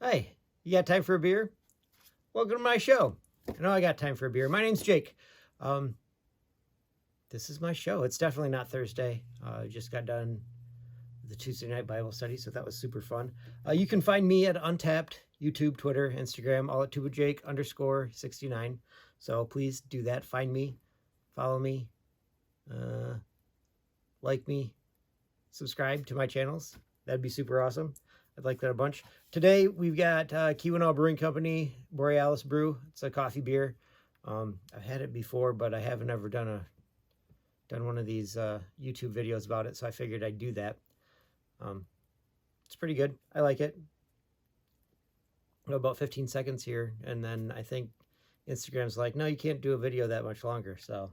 Hey, you got time for a beer? Welcome to my show. I know I got time for a beer. My name's Jake. This is my show. It's definitely not Thursday. I just got done the Tuesday night Bible study, so that was super fun. You can find me at Untapped, YouTube, Twitter, Instagram, all at _69. So please do that. Find me, follow me, like me, subscribe to my channels. That'd be super awesome. I'd like that a bunch. Today we've got Keweenaw Brewing Company-Borealis brew. It's a coffee beer. I've had it before, but I haven't ever done one of these YouTube videos about it, so I figured I'd do that. It's pretty good. I like it. About 15 seconds here, and then I think Instagram's like, no, you can't do a video that much longer. So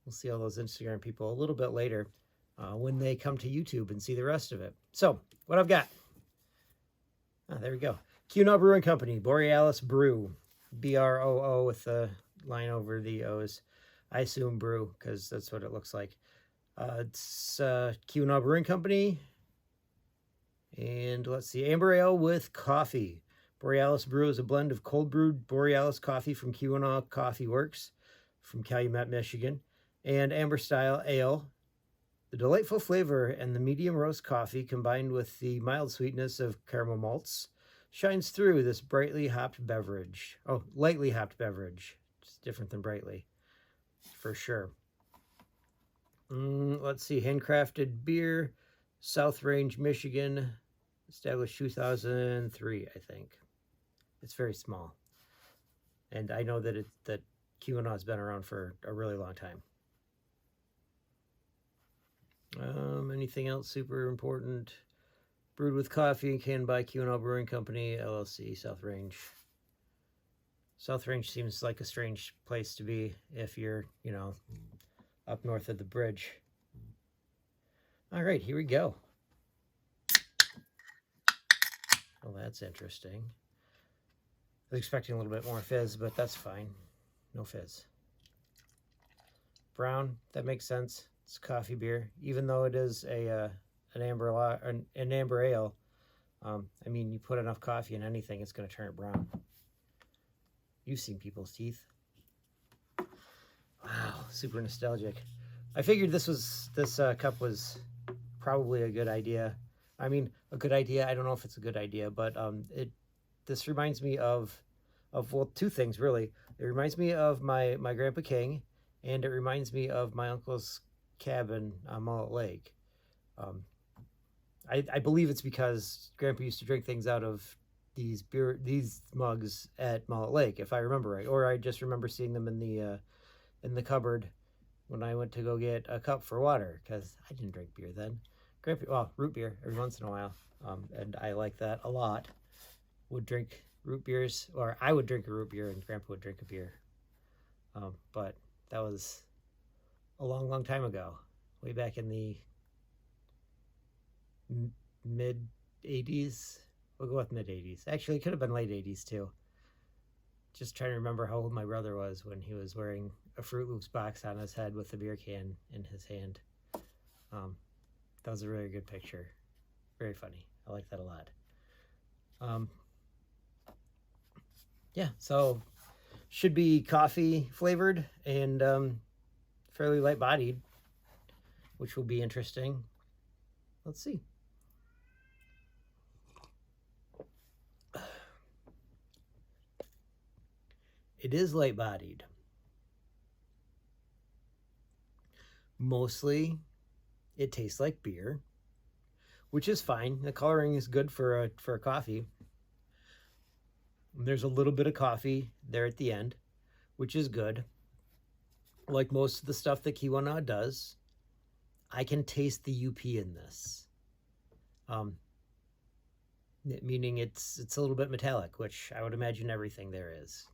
we'll see all those Instagram people a little bit later when they come to YouTube and see the rest of it. So what I've got, there we go. Keweenaw Brewing Company, Borealis Brew, BROO with the line over the O's. I assume brew because that's what it looks like. It's Keweenaw Brewing Company. And let's see, amber ale with coffee. Borealis Brew is a blend of cold brewed Borealis coffee from Keweenaw Coffee Works from Calumet, Michigan, and amber style ale. The delightful flavor and the medium roast coffee combined with the mild sweetness of caramel malts shines through this brightly hopped beverage. Oh, lightly hopped beverage. It's different than brightly, for sure. Let's see, handcrafted beer, South Range, Michigan, established 2003, I think. It's very small, and I know that Keweenaw's been around for a really long time. Anything else super important? Brewed with coffee and canned by Keweenaw Brewing Company, LLC, South Range. South Range seems like a strange place to be if you're, up north of the bridge. All right, here we go. Well, that's interesting. I was expecting a little bit more fizz, but that's fine. No fizz. Brown, that makes sense. It's coffee beer, even though it is an amber ale. I mean, you put enough coffee in anything, it's going to turn it brown. You've seen people's teeth. Wow, super nostalgic. I figured this cup was probably a good idea. I mean, a good idea. I don't know if it's a good idea, but this reminds me of well, two things really. It reminds me of my Grandpa King, and it reminds me of my uncle's cabin on Mullet Lake. I believe it's because Grandpa used to drink things out of these mugs at Mullet Lake, if I remember right, or I just remember seeing them in the cupboard when I went to go get a cup for water, because I didn't drink beer then. Grandpa, well, root beer every once in a while, and I like that a lot. Would drink root beers, or I would drink a root beer and Grandpa would drink a beer. But that was a long, long time ago, way back in the mid 80s. We'll go with mid 80s. Actually, it could have been late 80s too. Just trying to remember how old my brother was when he was wearing a Fruit Loops box on his head with a beer can in his hand. That was a really good picture. Very funny. I like that a lot. Yeah, so should be coffee flavored and fairly light bodied, which will be interesting. Let's see. It is light bodied. Mostly it tastes like beer, which is fine. The coloring is good for a coffee. There's a little bit of coffee there at the end, which is good. Like most of the stuff that Keweenaw does, I can taste the UP in this. Meaning it's a little bit metallic, which I would imagine everything there is.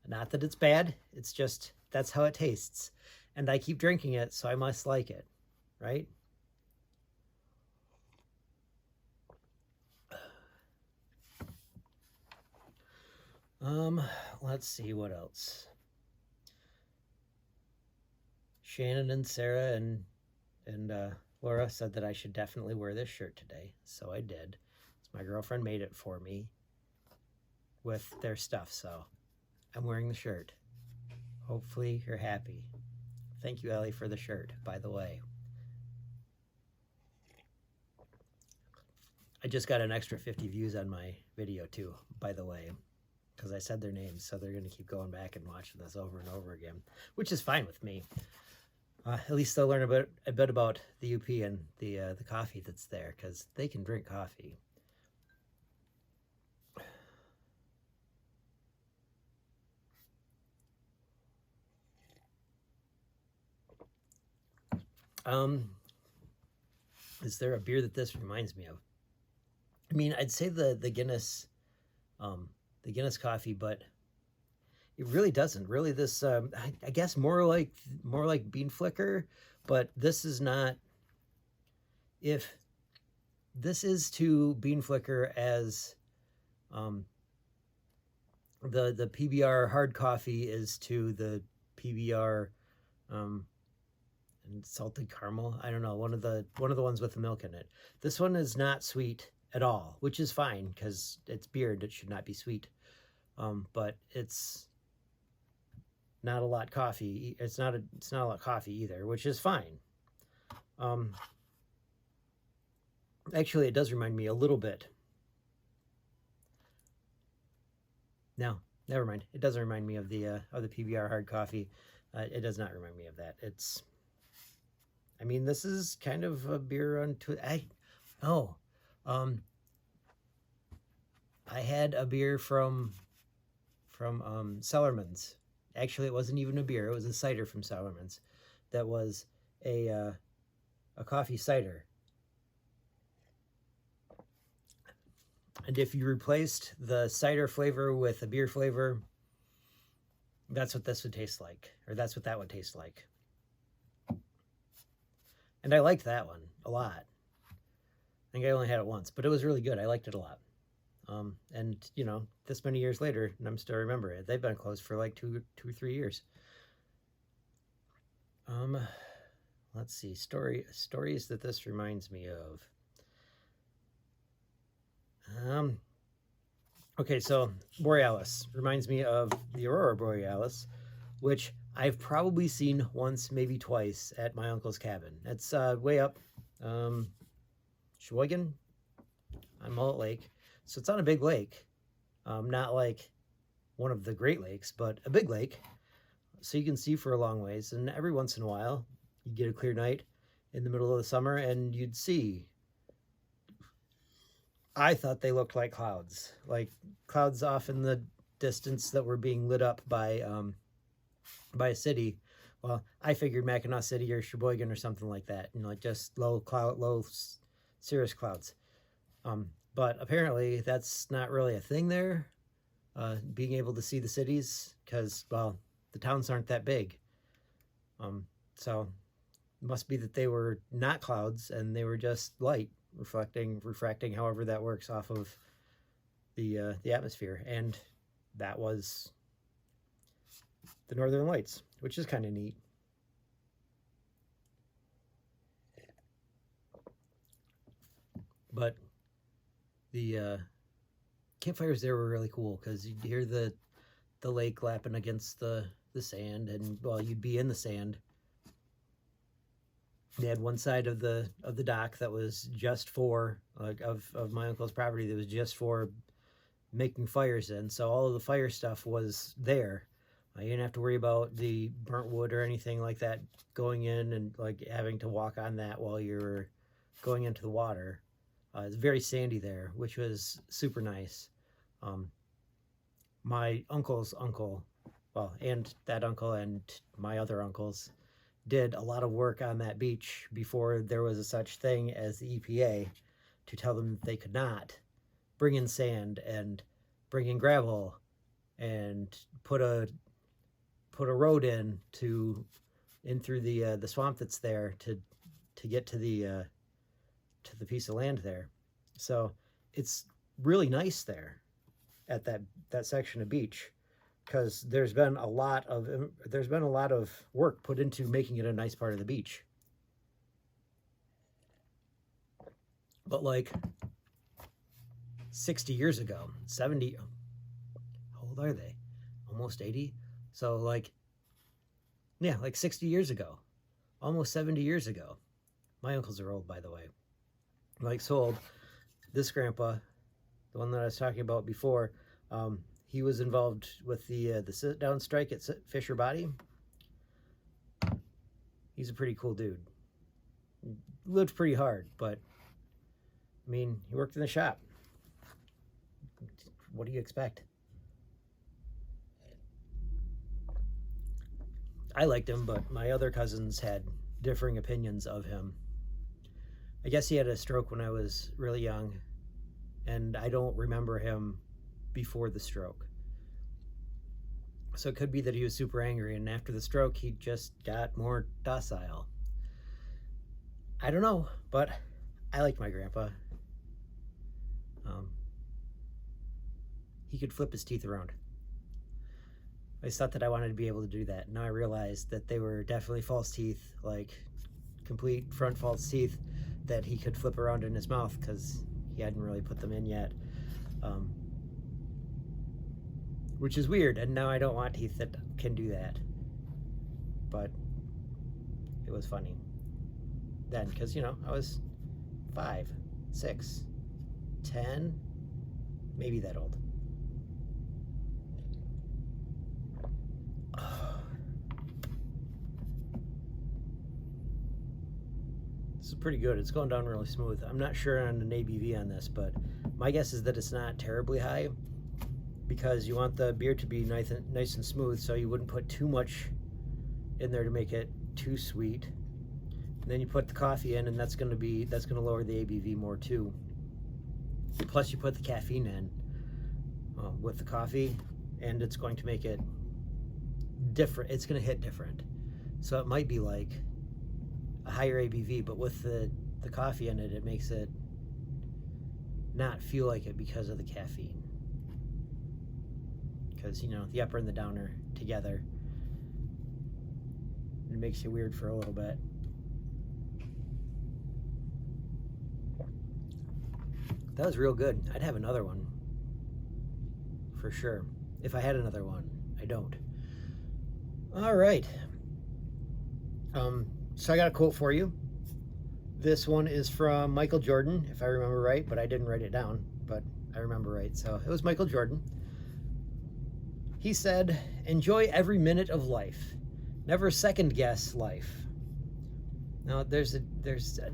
Not that it's bad, it's just that's how it tastes. And I keep drinking it, so I must like it, right? Let's see what else. Shannon and Sarah and Laura said that I should definitely wear this shirt today, so I did. It's My girlfriend made it for me with their stuff, so I'm wearing the shirt. Hopefully you're happy. Thank you, Ellie, for the shirt, by the way. I just got an extra 50 views on my video too, by the way, because I said their names, so they're going to keep going back and watching this over and over again, which is fine with me. At least they'll learn a bit about the UP and the coffee that's there, because they can drink coffee. Is there a beer that this reminds me of? I mean, I'd say the Guinness coffee, but it really doesn't. Really, this I guess more like bean flicker, but this is not. If this is to bean flicker as the PBR hard coffee is to the PBR and salted caramel. I don't know, one of the ones with the milk in it. This one is not sweet at all, which is fine because it's beer and it should not be sweet. But it's not a lot coffee. It's not a lot coffee either, which is fine. Actually, it does remind me a little bit. No, never mind. It doesn't remind me of the PBR hard coffee. It does not remind me of that. I mean, this is kind of a beer unto. I had a beer from Cellarman's. Actually, it wasn't even a beer. It was a cider from Cellarman's. That was a coffee cider. And if you replaced the cider flavor with a beer flavor, that's what this would taste like, or that's what that would taste like. And I liked that one a lot. I think I only had it once, but it was really good. I liked it a lot. And you know, this many years later, and I'm still remember it. They've been closed for like two or 3 years. Let's see, stories that this reminds me of. Okay, so Borealis reminds me of the Aurora Borealis, which I've probably seen once, maybe twice at my uncle's cabin. It's way up Sheboygan on Mullet Lake. So it's on a big lake, not like one of the Great Lakes, but a big lake. So you can see for a long ways. And every once in a while, you get a clear night in the middle of the summer and you'd see. I thought they looked like clouds off in the distance that were being lit up by a city. Well, I figured Mackinac City or Sheboygan or something like that, you know, like just low cirrus clouds. But apparently that's not really a thing there, being able to see the cities, because, well, the towns aren't that big. So it must be that they were not clouds and they were just light refracting, however that works, off of the atmosphere. And that was the Northern Lights, which is kind of neat. But the campfires there were really cool because you'd hear the lake lapping against the sand, and well, you'd be in the sand. They had one side of the dock that was just for of my uncle's property that was just for making fires in. So all of the fire stuff was there. You didn't have to worry about the burnt wood or anything like that going in and like having to walk on that while you're going into the water. It's very sandy there, which was super nice. My uncle's uncle, well, and that uncle and my other uncles did a lot of work on that beach before there was a such thing as the EPA to tell them that they could not bring in sand and bring in gravel and put a road in through the swamp that's there to get to the piece of land there. So it's really nice there at that section of beach, because there's been a lot of work put into making it a nice part of the beach. But like 60 years ago. 70. How old are they? Almost 80. So like, yeah, like 60 years ago, almost 70 years ago. My uncles are old, by the way. Like, so old. This grandpa, the one that I was talking about before, he was involved with the sit-down strike at Fisher Body. He's a pretty cool dude. Lived pretty hard, but I mean, he worked in the shop. What do you expect? I liked him, but my other cousins had differing opinions of him. I guess he had a stroke when I was really young, and I don't remember him before the stroke. So it could be that he was super angry, and after the stroke, he just got more docile. I don't know, but I liked my grandpa. He could flip his teeth around. I just thought that I wanted to be able to do that. Now I realized that they were definitely false teeth, like complete front false teeth that he could flip around in his mouth because he hadn't really put them in yet. Which is weird, and now I don't want teeth that can do that. But it was funny then, because, you know, I was 5, 6, 10, maybe that old. This is pretty good. It's going down really smooth. I'm not sure on an ABV on this, but my guess is that it's not terribly high because you want the beer to be nice and smooth, so you wouldn't put too much in there to make it too sweet. And then you put the coffee in, and that's going to lower the ABV more too. Plus, you put the caffeine in with the coffee, and it's going to make it different. It's going to hit different. So it might be like a higher ABV, but with the coffee in it, it makes it not feel like it because of the caffeine. Because, you know, the upper and the downer together, it makes you weird for a little bit. That was real good. I'd have another one for sure. If I had another one, I don't. All right. So I got a quote for you. This one is from Michael Jordan, if I remember right, but I didn't write it down, but I remember right. So it was Michael Jordan. He said, "Enjoy every minute of life. Never second guess life." Now there's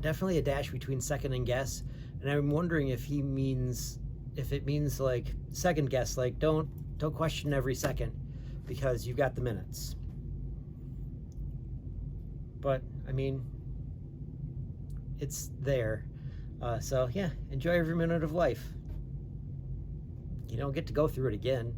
definitely a dash between second and guess, and I'm wondering if it means like second guess, like don't question every second because you've got the minutes. But I mean, it's there. So yeah, enjoy every minute of life. You don't get to go through it again.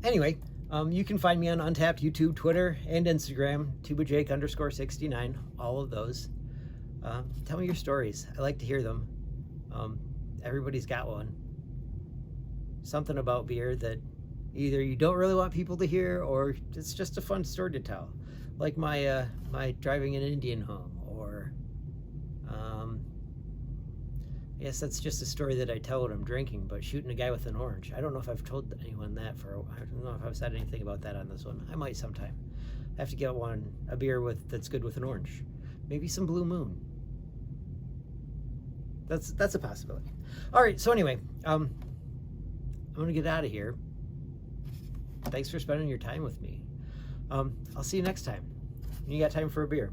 Anyway, you can find me on Untapped, YouTube, Twitter, and Instagram, tubajake_69, all of those. Tell me your stories. I like to hear them. Everybody's got one. Something about beer that either you don't really want people to hear, or it's just a fun story to tell. Like my my driving an Indian home, or I guess that's just a story that I tell when I'm drinking, but shooting a guy with an orange. I don't know if I've told anyone that I don't know if I've said anything about that on this one. I might sometime. I have to get a beer that's good with an orange. Maybe some Blue Moon. That's a possibility. All right, so anyway, I'm gonna get out of here. Thanks for spending your time with me. I'll see you next time. You got time for a beer.